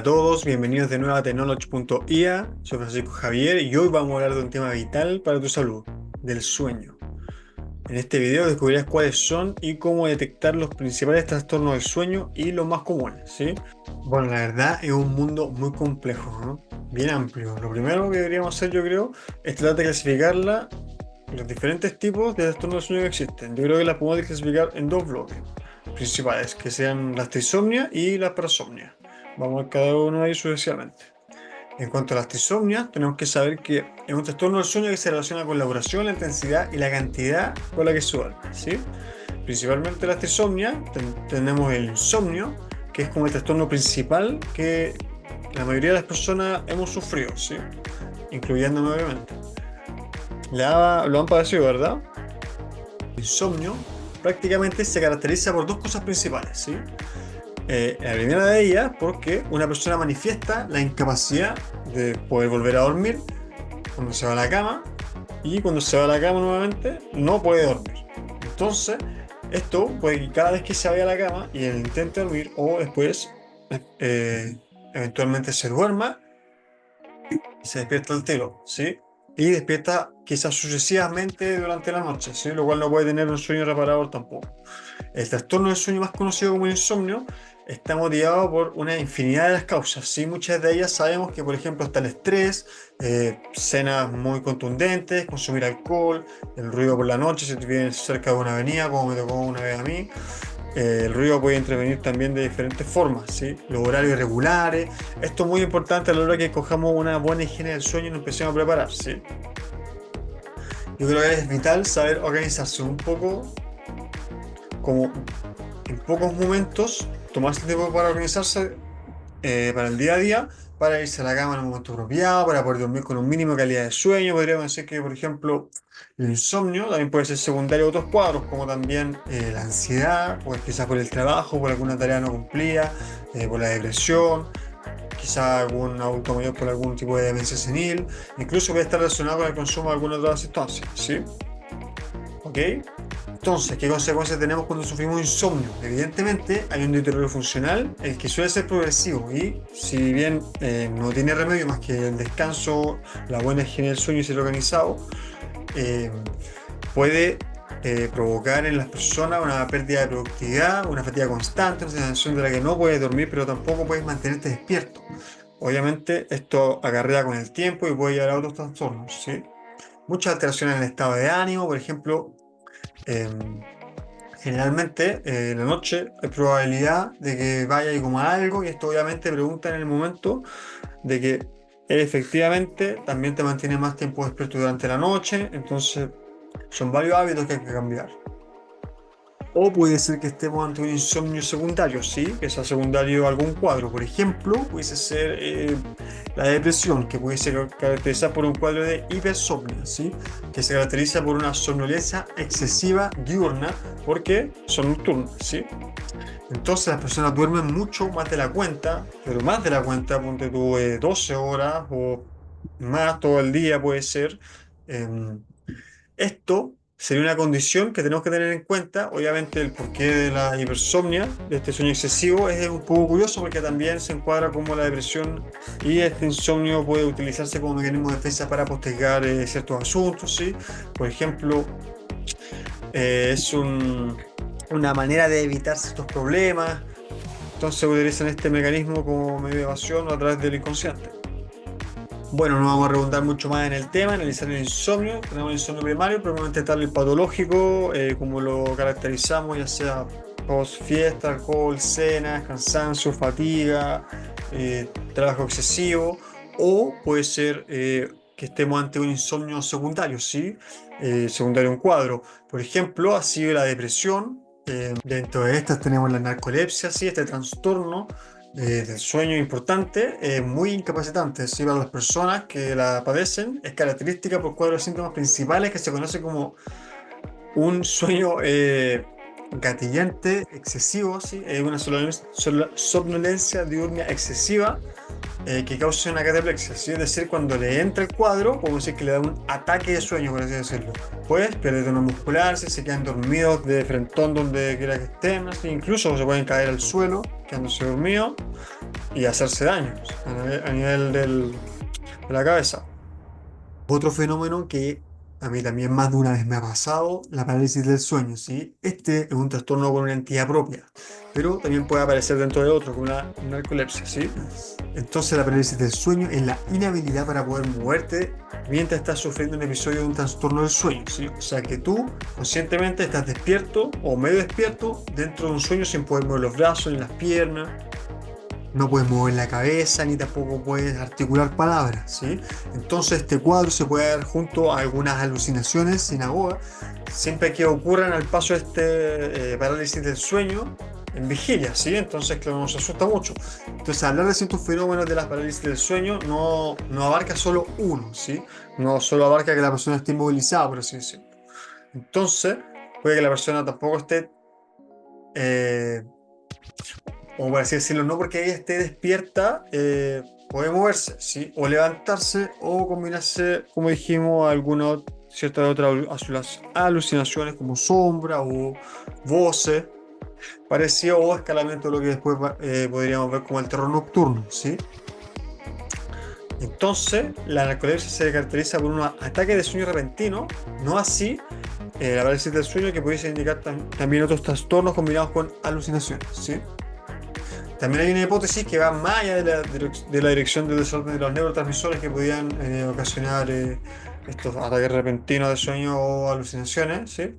A todos, bienvenidos de nuevo a Technology.ia. Soy Francisco Javier y hoy vamos a hablar de un tema vital para tu salud, del sueño. En este video descubrirás cuáles son y cómo detectar los principales trastornos del sueño y los más comunes, ¿sí? Bueno, la verdad es un mundo muy complejo, ¿no? Bien amplio. Lo primero que deberíamos hacer, yo creo, es tratar de clasificarla, los diferentes tipos de trastornos del sueño que existen. Yo creo que las podemos clasificar en dos bloques principales, que sean las trisomnias y las parasomnias. Vamos a ver cada uno de ellos sucesivamente. En cuanto a las trisomnias, tenemos que saber que es un trastorno del sueño que se relaciona con la duración, la intensidad y la cantidad con la que se duerme, ¿sí? Principalmente las trisomnias, tenemos el insomnio, que es como el trastorno principal que la mayoría de las personas hemos sufrido, ¿sí? Incluyéndome obviamente. Lo han padecido, ¿verdad? El insomnio prácticamente se caracteriza por dos cosas principales, ¿sí? La primera de ellas, porque una persona manifiesta la incapacidad de poder volver a dormir cuando se va a la cama, y cuando se va a la cama nuevamente no puede dormir. Entonces, esto puede que cada vez que se vaya a la cama y él intente dormir o después eh, eventualmente se duerma y se despierta al telo, ¿sí? Y despierta quizás sucesivamente durante la noche, ¿sí? Lo cual no puede tener un sueño reparador tampoco. El trastorno del sueño más conocido como el insomnio está motivado por una infinidad de las causas, ¿sí? Muchas de ellas sabemos que, por ejemplo, está el estrés, cenas muy contundentes, consumir alcohol, el ruido por la noche si vives cerca de una avenida, como me tocó una vez a mí. El ruido puede intervenir también de diferentes formas, ¿sí? Los horarios irregulares. Esto es muy importante a la hora que escojamos una buena higiene del sueño y nos empecemos a preparar, ¿sí? Yo creo que es vital saber organizarse un poco, como en pocos momentos, tomarse tiempo para organizarse para el día a día, para irse a la cama en un momento apropiado, para poder dormir con un mínimo de calidad de sueño. Podríamos decir que, por ejemplo, el insomnio también puede ser secundario a otros cuadros, como también la ansiedad, pues quizás por el trabajo, por alguna tarea no cumplida, por la depresión, quizás algún adulto mayor por algún tipo de demencia senil, incluso puede estar relacionado con el consumo de alguna otra sustancia, ¿sí? ¿Ok? Entonces, ¿qué consecuencias tenemos cuando sufrimos insomnio? Evidentemente, hay un deterioro funcional, el que suele ser progresivo y, si bien no tiene remedio más que el descanso, la buena higiene del sueño y ser organizado, eh, puede provocar en las personas una pérdida de productividad, una fatiga constante, una sensación de la que no puedes dormir, pero tampoco puedes mantenerte despierto. Obviamente, esto acarrea con el tiempo y puede llevar a otros trastornos, ¿sí? Muchas alteraciones en el estado de ánimo, por ejemplo. em, Generalmente en la noche hay probabilidad de que vaya y coma algo, y esto obviamente pregunta en el momento de que él efectivamente también te mantiene más tiempo despierto durante la noche. Entonces son varios hábitos que hay que cambiar. O puede ser que estemos ante un insomnio secundario, ¿sí? Que sea secundario a algún cuadro. Por ejemplo, puede ser la depresión, que puede ser caracterizada por un cuadro de hipersomnia, ¿sí? Que se caracteriza por una somnolencia excesiva diurna porque son nocturnas, ¿sí? Entonces las personas duermen mucho más de la cuenta, pero más de la cuenta, ponte tú 12 horas o más todo el día puede ser. Em, Esto sería una condición que tenemos que tener en cuenta. Obviamente el porqué de la hipersomnia, de este sueño excesivo, es un poco curioso porque también se encuadra como la depresión, y este insomnio puede utilizarse como mecanismo de defensa para postergar ciertos asuntos, ¿sí? Por ejemplo, una manera de evitar ciertos problemas. Entonces utilizan este mecanismo como medio de evasión a través del inconsciente. Bueno, no vamos a redundar mucho más en el tema, analizar el insomnio. Tenemos el insomnio primario, probablemente tal el patológico, como lo caracterizamos, ya sea post fiesta, alcohol, cenas, cansancio, fatiga, trabajo excesivo, o puede ser que estemos ante un insomnio secundario, ¿sí? Secundario a un cuadro. Por ejemplo, ha sido la depresión. Dentro de estas tenemos la narcolepsia, ¿sí? Este trastorno del sueño importante, muy incapacitante, ¿sí? Para las personas que la padecen. Es característica por cuatro síntomas principales que se conoce como un sueño gatillante excesivo, ¿sí? Es una somnolencia diurna excesiva que causa una cataplexia, ¿sí? Es decir, cuando le entra el cuadro, podemos decir que le da un ataque de sueño, por así decirlo. Pues pierde tono muscular, ¿sí? Se quedan dormidos de frentón donde quiera que estén, ¿sí? Incluso se pueden caer al suelo, quedándose dormidos y hacerse daño, ¿sí? A nivel de la cabeza. Otro fenómeno que a mí también más de una vez me ha pasado, la parálisis del sueño, ¿sí? Este es un trastorno con una entidad propia, pero también puede aparecer dentro de otro, con una narcolepsia, ¿sí? Entonces la parálisis del sueño es la inhabilidad para poder moverte mientras estás sufriendo un episodio de un trastorno del sueño, ¿sí? O sea que tú conscientemente estás despierto o medio despierto dentro de un sueño sin poder mover los brazos ni las piernas, no puedes mover la cabeza ni tampoco puedes articular palabras, ¿sí? Entonces este cuadro se puede dar junto a algunas alucinaciones sinagoga, siempre que ocurran al paso de este parálisis del sueño en vigilia, ¿sí? Entonces, claro, nos asusta mucho. Entonces, hablar de ciertos fenómenos de la parálisis del sueño no abarca solo uno, ¿sí? No solo abarca que la persona esté inmovilizada, por así decirlo. Entonces, puede que la persona tampoco esté eh, o por así decirlo, no porque ella esté despierta, puede moverse, ¿sí? O levantarse o combinarse, como dijimos, algunas ciertas otras alucinaciones como sombra o voces, parecido o escalamiento de lo que después podríamos ver como el terror nocturno, ¿sí? Entonces, la narcolepsia se caracteriza por un ataque de sueño repentino, no así la parálisis del sueño, que pudiese indicar también otros trastornos combinados con alucinaciones, ¿sí? También hay una hipótesis que va más allá de la dirección del desorden de los neurotransmisores que podían ocasionar estos ataques repentinos de sueño o alucinaciones, ¿sí?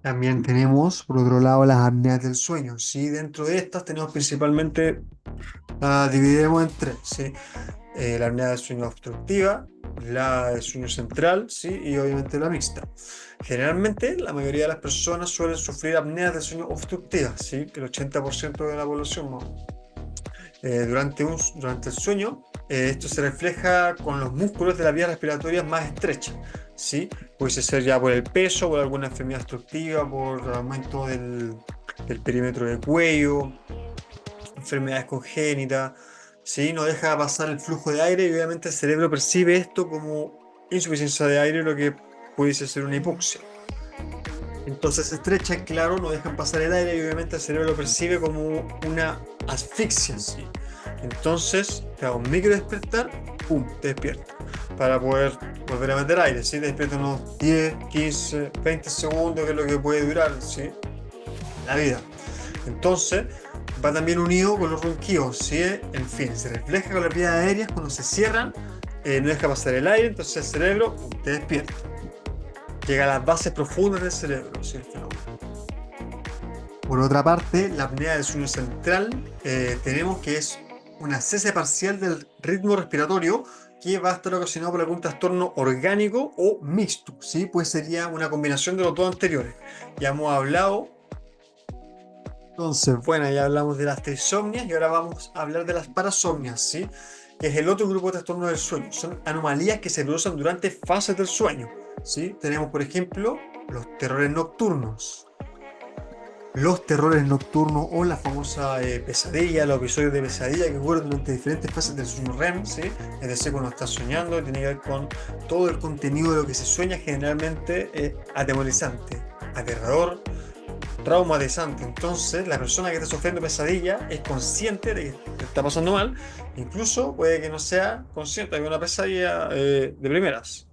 También tenemos, por otro lado, las apneas del sueño, ¿sí? Dentro de estas tenemos principalmente, dividimos en tres, ¿sí? La apnea del sueño obstructiva, la del sueño central, ¿sí? Y obviamente la mixta. Generalmente, la mayoría de las personas suelen sufrir apneas del sueño obstructiva, ¿sí? Que el 80% de la población no. Durante el sueño, esto se refleja con los músculos de las vías respiratorias más estrechas, ¿sí? Puede ser ya por el peso, por alguna enfermedad obstructiva, por aumento del perímetro del cuello, enfermedades congénitas, ¿sí? No deja pasar el flujo de aire y obviamente el cerebro percibe esto como insuficiencia de aire, lo que pudiese ser una hipoxia. Entonces se estrecha, claro, no dejan pasar el aire y obviamente el cerebro lo percibe como una asfixia, ¿sí? Entonces te da un micro despertar, ¡pum!, te despierta. Para poder volver a meter aire, ¿sí? Te despierta unos 10, 15, 20 segundos, que es lo que puede durar, ¿sí? La vida. Entonces va también unido con los ronquidos, ¿sí? En fin, se refleja con las vías aéreas cuando se cierran, no deja pasar el aire, entonces el cerebro, ¡pum!, te despierta. Llega a las bases profundas del cerebro, ¿sí? El fenómeno. Por otra parte, la apnea del sueño central, tenemos que es una cese parcial del ritmo respiratorio que va a estar ocasionado por algún trastorno orgánico o mixto, ¿sí? Pues sería una combinación de los dos anteriores. Ya hemos hablado, entonces, bueno, ya hablamos de las trisomnias y ahora vamos a hablar de las parasomnias, ¿sí? Que es el otro grupo de trastornos del sueño. Son anomalías que se producen durante fases del sueño, ¿sí? Tenemos, por ejemplo, los terrores nocturnos. Los terrores nocturnos o la famosa pesadilla, los episodios de pesadilla que ocurren durante diferentes fases del sueño REM, ¿sí? Es decir, cuando estás soñando, tiene que ver con todo el contenido de lo que se sueña, generalmente atemorizante, aterrador, traumatizante. Entonces, la persona que está sufriendo pesadilla es consciente de que está pasando mal, incluso puede que no sea consciente de una pesadilla de primeras.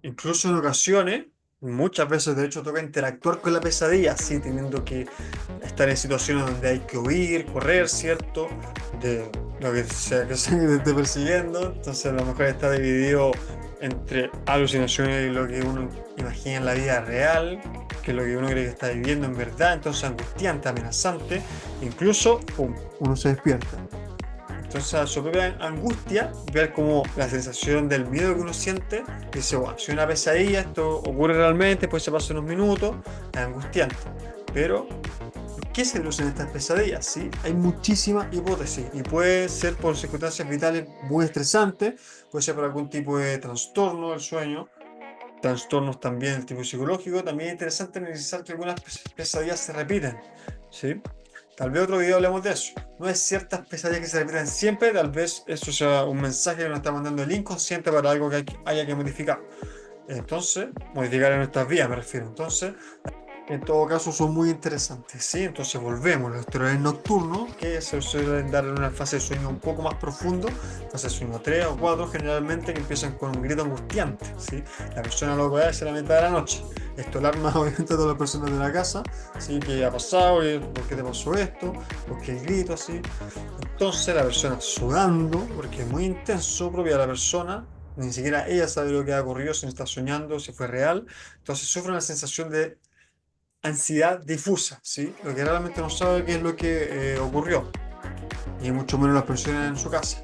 Incluso en ocasiones, muchas veces de hecho toca interactuar con la pesadilla, así teniendo que estar en situaciones donde hay que huir, correr, ¿cierto? De lo que sea que se esté persiguiendo. Entonces a lo mejor está dividido entre alucinaciones y lo que uno imagina en la vida real, que es lo que uno cree que está viviendo en verdad. Entonces angustiante, amenazante, incluso ¡pum!, uno se despierta. Entonces, a su propia angustia, ver como la sensación del miedo que uno siente, dice, bueno, si una pesadilla, esto ocurre realmente, después se pasa unos minutos, es angustiante. Pero, ¿por qué se producen estas pesadillas? ¿Sí? Hay muchísimas hipótesis y puede ser por circunstancias vitales muy estresantes, puede ser por algún tipo de trastorno del sueño, trastornos también del tipo psicológico. También es interesante analizar que algunas pesadillas se repiten, ¿sí? Tal vez otro video hablemos de eso. No es ciertas pesadillas que se repiten siempre, tal vez eso sea un mensaje que nos está mandando el inconsciente para algo que haya que modificar. Entonces, modificar en nuestras vidas me refiero. Entonces, en todo caso son muy interesantes, ¿sí? Entonces volvemos, los esteroides nocturnos, que se suelen dar en una fase de sueño un poco más profundo, fase de sueño 3 o 4 generalmente, que empiezan con un grito angustiante, ¿sí? La persona lo puede hacer a la mitad de la noche. Esto alarma obviamente a todas las personas de la casa, ¿sí? ¿Qué ha pasado? ¿Por qué te pasó esto? ¿Por qué el grito así? Entonces la persona sudando, porque es muy intenso, propia de la persona, ni siquiera ella sabe lo que ha ocurrido, si no está soñando, si fue real, entonces sufre una sensación de ansiedad difusa, ¿sí? Lo que realmente no sabe qué es lo que ocurrió, y mucho menos las personas en su casa.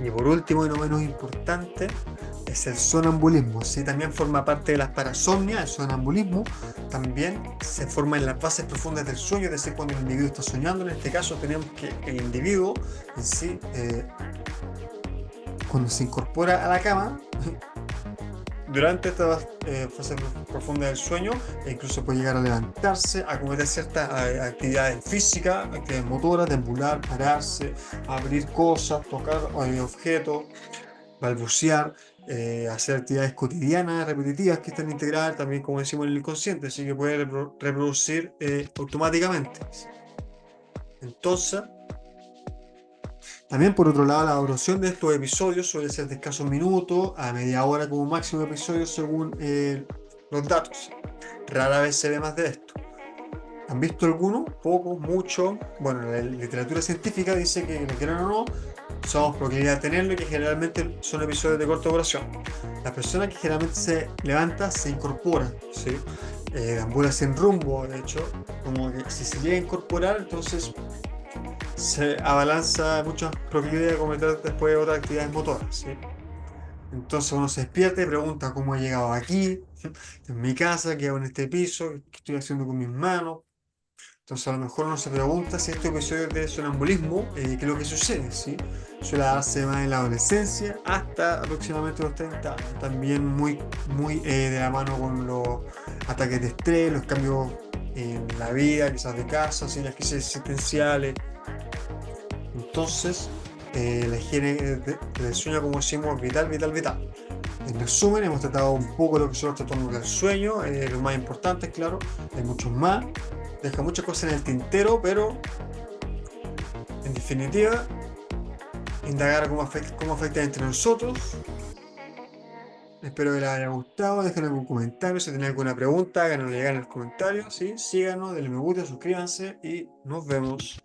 Y por último y no menos importante, es el sonambulismo, ¿sí? También forma parte de las parasomnias. El sonambulismo también se forma en las fases profundas del sueño, es decir, cuando el individuo está soñando. En este caso tenemos que el individuo en sí, cuando se incorpora a la cama, durante esta fase profunda del sueño, e incluso puede llegar a levantarse, a cometer ciertas actividades físicas, actividades motoras, deambular, pararse, abrir cosas, tocar objetos, balbucear, hacer actividades cotidianas, repetitivas, que están integradas también, como decimos, en el inconsciente, así que puede reproducir automáticamente. Entonces, también por otro lado, la duración de estos episodios suele ser de escasos minutos a media hora como máximo episodio según los datos. Rara vez se ve más de esto. ¿Han visto algunos? Pocos, muchos. Bueno, la literatura científica dice que, lo quieran o no, somos proclives a tenerlo y que generalmente son episodios de corta duración. La persona que generalmente se levanta se incorpora, ¿sí? Deambula sin rumbo, de hecho, como que si se llega a incorporar, entonces se abalanza muchas proclividades a cometer después otras actividades motoras, ¿sí? Entonces uno se despierta y pregunta cómo he llegado aquí, en mi casa, qué hago en este piso, qué estoy haciendo con mis manos. Entonces a lo mejor uno se pregunta si estos episodios de sonambulismo, qué es lo que sucede, ¿sí? Suele darse más en la adolescencia hasta aproximadamente los 30 años. También muy de la mano con los ataques de estrés, los cambios en la vida, quizás de casa, ¿sí? Las crisis existenciales. Entonces, la higiene del sueño, como decimos, vital, vital, vital. En resumen, hemos tratado un poco lo que son los trastornos del sueño, los más importantes, claro, hay muchos más, deja muchas cosas en el tintero, pero en definitiva, indagar cómo afecta entre nosotros. Espero que les haya gustado, dejen algún comentario, si tienen alguna pregunta, háganos llegar en los comentarios, ¿sí? Síganos, denle me gusta, suscríbanse y nos vemos.